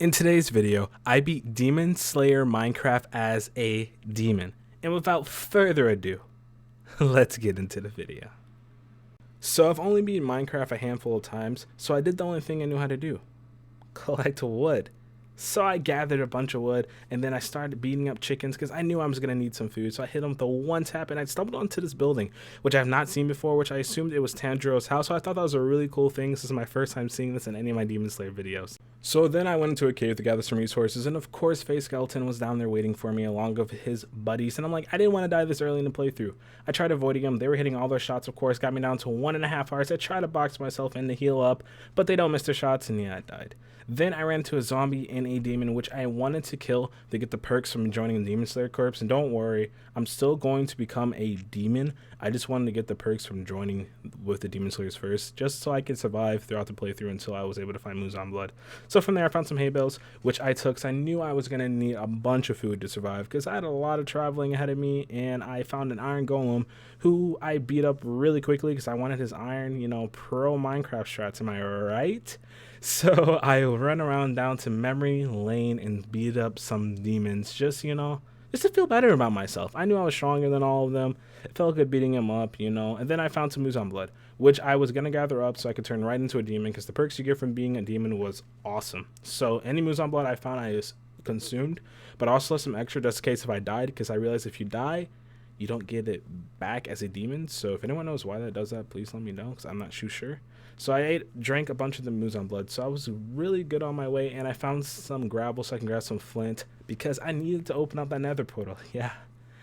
In today's video, I beat Demon Slayer Minecraft as a demon. And without further ado, let's get into the video. So I've only beaten Minecraft a handful of times, so I did the only thing I knew how to do. Collect wood. So I gathered a bunch of wood, and then I started beating up chickens because I knew I was going to need some food. So I hit them with the one tap, and I stumbled onto this building, which I have not seen before, which I assumed it was Tanjiro's house. So I thought that was a really cool thing. This is my first time seeing this in any of my Demon Slayer videos. So then I went into a cave to gather some resources, and of course Face Skeleton was down there waiting for me along with his buddies, and I'm like, I didn't want to die this early in the playthrough. I tried avoiding them. They were hitting all their shots, of course, got me down to 1.5 hearts. I tried to box myself in to heal up, but they don't miss their shots, and yeah, I died. Then I ran into a zombie and a demon, which I wanted to kill to get the perks from joining the Demon Slayer Corps. And don't worry, I'm still going to become a demon. I just wanted to get the perks from joining with the Demon Slayers first, just so I could survive throughout the playthrough until I was able to find Muzan blood. So from there, I found some hay bales, which I took because I knew I was going to need a bunch of food to survive because I had a lot of traveling ahead of me. And I found an iron golem who I beat up really quickly because I wanted his iron, pro Minecraft strats. Am I right? So I run around down to Memory Lane and beat up some demons just to feel better about myself. I knew I was stronger than all of them. It felt good beating them up, And then I found some Muzan blood, which I was going to gather up so I could turn right into a demon because the perks you get from being a demon was awesome. So any Muzan blood I found, I just consumed, but also some extra just in case if I died, because I realized if you die, you don't get it back as a demon. So if anyone knows why that does that, please let me know because I'm not too sure. So I drank a bunch of the Muzan blood, so I was really good on my way, and I found some gravel so I can grab some flint because I needed to open up that nether portal. Yeah,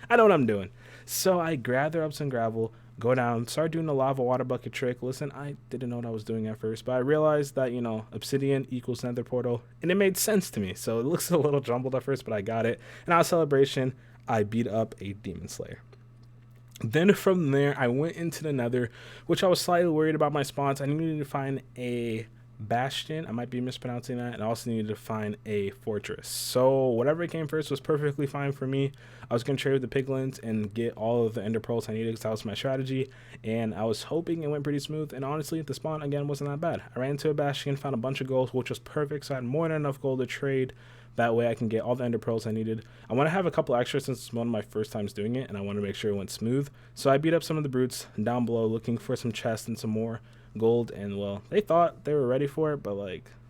I know what I'm doing. So I gather up some gravel, go down, start doing the lava water bucket trick. Listen, I didn't know what I was doing at first, but I realized that, obsidian equals nether portal, and it made sense to me. So it looks a little jumbled at first, but I got it. And out of celebration, I beat up a Demon Slayer. Then from there, I went into the nether, which I was slightly worried about my spawns. I needed to find a bastion. I might be mispronouncing that. And I also needed to find a fortress. So whatever came first was perfectly fine for me. I was going to trade with the piglins and get all of the ender pearls I needed because that was my strategy. And I was hoping it went pretty smooth. And honestly, the spawn, again, wasn't that bad. I ran into a bastion, found a bunch of gold, which was perfect. So I had more than enough gold to trade. That way I can get all the ender pearls I needed. I want to have a couple extras since it's one of my first times doing it, and I want to make sure it went smooth. So I beat up some of the brutes down below looking for some chests and some more gold, and well, they thought they were ready for it, but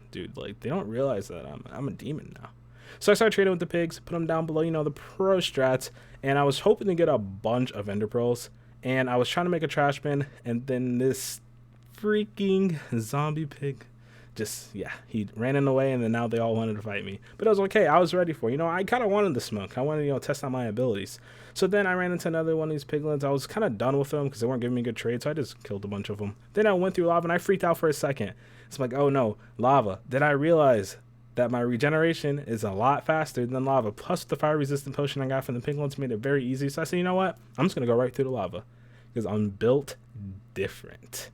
dude, they don't realize that I'm a demon now. So I started trading with the pigs, put them down below, the pro strats, and I was hoping to get a bunch of ender pearls, and I was trying to make a trash bin, and then this freaking zombie pig he ran in the way, and then now they all wanted to fight me. But it was okay. I was ready for it. I kind of wanted the smoke. I wanted to, test out my abilities. So then I ran into another one of these piglins. I was kind of done with them because they weren't giving me good trade, so I just killed a bunch of them. Then I went through lava, and I freaked out for a second. It's like, oh no, lava. Then I realized that my regeneration is a lot faster than lava. Plus the fire resistant potion I got from the piglins made it very easy. So I said, you know what? I'm just going to go right through the lava because I'm built different.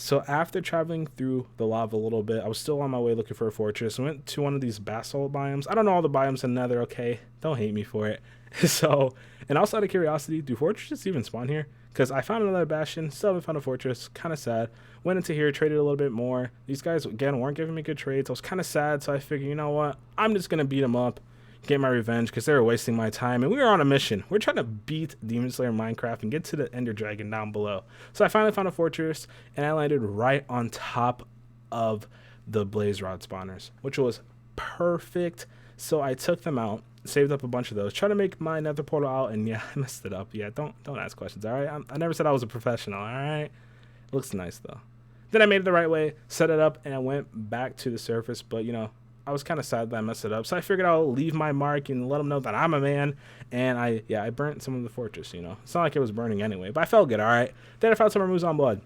So after traveling through the lava a little bit, I was still on my way looking for a fortress. I went to one of these basalt biomes. I don't know all the biomes in Nether, okay? Don't hate me for it. So, and also out of curiosity, do fortresses even spawn here? Because I found another bastion, still haven't found a fortress, kind of sad. Went into here, traded a little bit more. These guys, again, weren't giving me good trades. I was kind of sad, so I figured, you know what? I'm just going to beat them up, get my revenge, because they were wasting my time, and we were on a mission. We're trying to beat Demon Slayer Minecraft and get to the Ender Dragon down below. So I finally found a fortress, and I landed right on top of the Blaze Rod spawners, which was perfect. So I took them out, saved up a bunch of those, tried to make my nether portal out, and yeah, I messed it up. Yeah, don't ask questions, all right? I never said I was a professional, all right? It looks nice, though. Then I made it the right way, set it up, and I went back to the surface, but, I was kind of sad that I messed it up, so I figured I'll leave my mark and let them know that I'm a man. And I burnt some of the fortress. It's not like it was burning anyway, but I felt good. All right. Then I found some Muzan blood,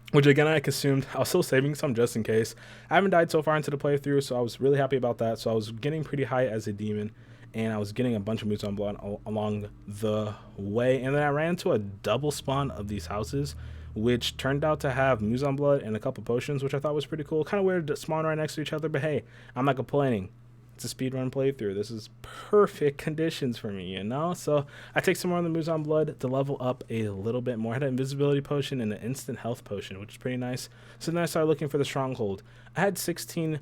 which again I consumed. I was still saving some just in case. I haven't died so far into the playthrough, so I was really happy about that. So I was getting pretty high as a demon, and I was getting a bunch of Muzan blood along the way. And then I ran into a double spawn of these houses, which turned out to have Muzan blood and a couple potions, which I thought was pretty cool. Kind of weird to spawn right next to each other, but hey, I'm not complaining. It's a speedrun playthrough. This is perfect conditions for me, So I take some more of the Muzan blood to level up a little bit more. I had an invisibility potion and an instant health potion, which is pretty nice. So then I started looking for the stronghold. I had 16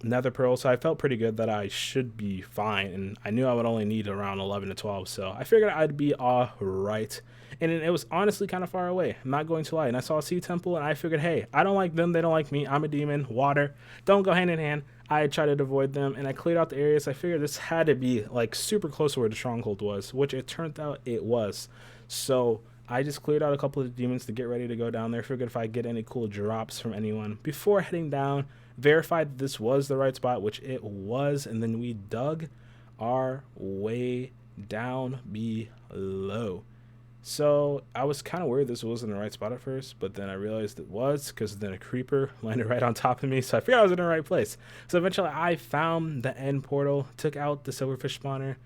nether pearl, so I felt pretty good that I should be fine, and I knew I would only need around 11 to 12, so I figured I'd be all right. And it was honestly kind of far away, I'm not going to lie. And I saw a sea temple, and I figured, hey, I don't like them, they don't like me, I'm a demon, water don't go hand in hand. I tried to avoid them, and I cleared out the areas. I figured this had to be like super close to where the stronghold was, which it turned out it was. So I just cleared out a couple of demons to get ready to go down there. Figured if I get any cool drops from anyone before heading down, verified that this was the right spot, which it was, and then we dug our way down below. So I was kind of worried this wasn't the right spot at first, but then I realized it was, because then a creeper landed right on top of me, so I figured I was in the right place. So eventually I found the end portal, took out the silverfish spawner,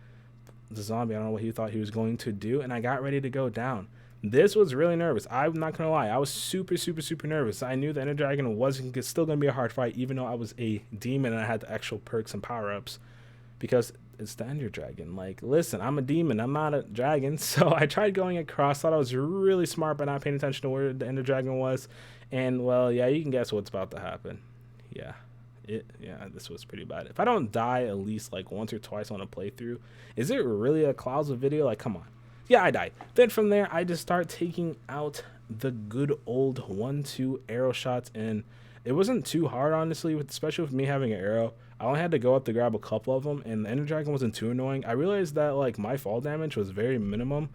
the zombie, I don't know what he thought he was going to do, and I got ready to go down. This was really nervous. I'm not gonna lie, I was super nervous. I knew the Ender Dragon wasn't still gonna be a hard fight, even though I was a demon and I had the actual perks and power-ups, because it's the Ender Dragon. Like, listen, I'm a demon, I'm not a dragon. So I tried going across, thought I was really smart by not paying attention to where the Ender Dragon was, and well, yeah, you can guess what's about to happen. Yeah, this was pretty bad. If I don't die at least like once or twice on a playthrough, is it really a Clouzza video? Like, come on. Yeah, I died. Then from there, I just start taking out the good old 1-2 arrow shots, and it wasn't too hard, honestly, especially with me having an arrow. I only had to go up to grab a couple of them, and the Ender Dragon wasn't too annoying. I realized that like my fall damage was very minimum,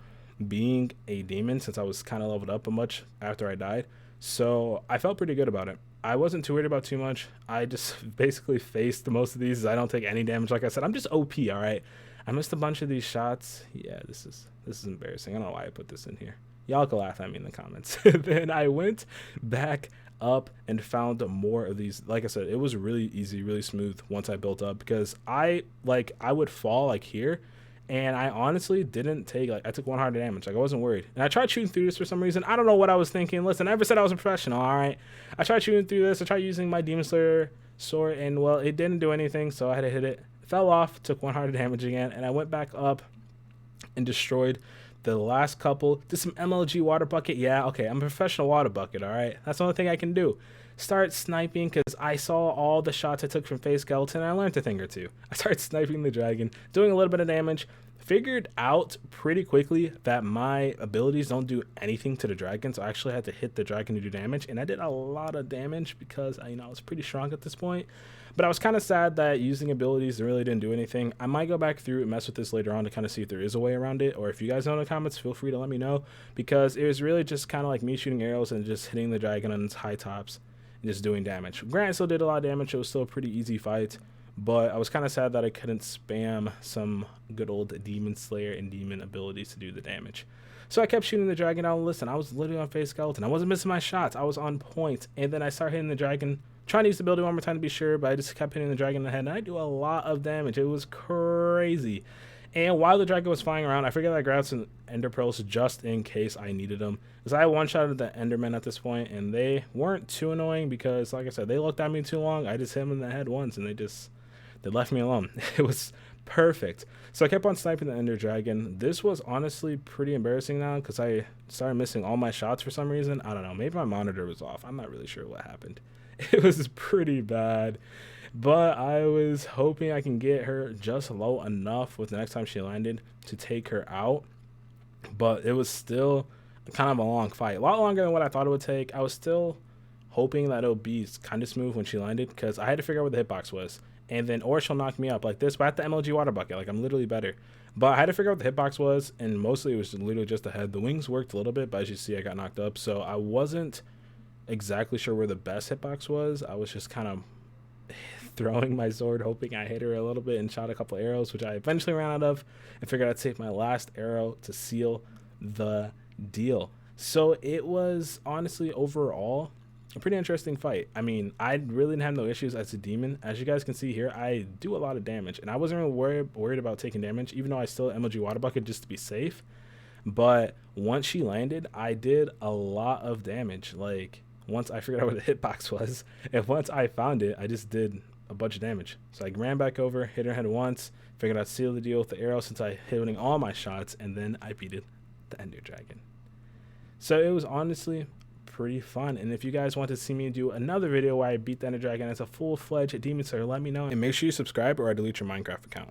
being a demon, since I was kind of leveled up a much after I died. So I felt pretty good about it. I wasn't too worried about too much. I just basically faced most of these. I don't take any damage. Like I said, I'm just OP, all right? I missed a bunch of these shots. Yeah, this is embarrassing. I don't know why I put this in here. Y'all can laugh at me in the comments. Then I went back up and found more of these. Like I said, it was really easy, really smooth once I built up, because I would fall like here, and I honestly didn't take, like, I took 100 damage. Like, I wasn't worried. And I tried shooting through this for some reason. I don't know what I was thinking. Listen, I never said I was a professional, all right? I tried shooting through this. I tried using my Demon Slayer sword, and well, it didn't do anything, so I had to hit it. Fell off, took 100 damage again, and I went back up and destroyed the last couple. Did some MLG water bucket. Yeah, okay, I'm a professional water bucket, all right? That's the only thing I can do. Start sniping, because I saw all the shots I took from Face Skeleton, and I learned a thing or two. I started sniping the dragon, doing a little bit of damage. Figured out pretty quickly that my abilities don't do anything to the dragon, so I actually had to hit the dragon to do damage, and I did a lot of damage because I was pretty strong at this point. But I was kind of sad that using abilities really didn't do anything. I might go back through and mess with this later on to kind of see if there is a way around it, or if you guys know in the comments, feel free to let me know, because it was really just kind of like me shooting arrows and just hitting the dragon on its high tops and just doing damage. Granted, still did a lot of damage. It was still a pretty easy fight, but I was kind of sad that I couldn't spam some good old Demon Slayer and Demon abilities to do the damage. So I kept shooting the dragon down. Listen, I was literally on Face Skeleton. I wasn't missing my shots. I was on point. And then I started hitting the dragon, trying to use the ability one more time to be sure, but I just kept hitting the dragon in the head, and I do a lot of damage. It was crazy. And while the dragon was flying around, I figured I grabbed some ender pearls just in case I needed them, because I one-shotted the endermen at this point, and they weren't too annoying because, like I said, they looked at me too long. I just hit them in the head once, and they left me alone. It was perfect. So I kept on sniping the ender dragon. This was honestly pretty embarrassing now, because I started missing all my shots for some reason. I don't know, maybe my monitor was off. I'm not really sure what happened. It was pretty bad, but I was hoping I can get her just low enough with the next time she landed to take her out. But it was still kind of a long fight, a lot longer than what I thought it would take. I was still hoping that it would be kind of smooth when she landed, because I had to figure out where the hitbox was, and then or she'll knock me up like this. But at the MLG water bucket, like, I'm literally better. But I had to figure out what the hitbox was, and mostly it was literally just the head. The wings worked a little bit, but as you see, I got knocked up, so I wasn't exactly sure where the best hitbox was. I was just kind of throwing my sword, hoping I hit her a little bit, and shot a couple arrows, which I eventually ran out of, and figured I'd save my last arrow to seal the deal. So it was honestly overall a pretty interesting fight. I mean, I really didn't have no issues as a demon. As you guys can see here, I do a lot of damage, and I wasn't really worried about taking damage, even though I still MLG water bucket just to be safe. But once she landed, I did a lot of damage. Like, once I figured out where the hitbox was, and once I found it, I just did a bunch of damage. So I ran back over, hit her head once, figured I'd seal the deal with the arrow since I hitting all my shots, and then I beat the ender dragon. So it was honestly pretty fun. And if you guys want to see me do another video where I beat the Ender Dragon as a full-fledged Demon Slayer, let me know. And make sure you subscribe or I delete your Minecraft account.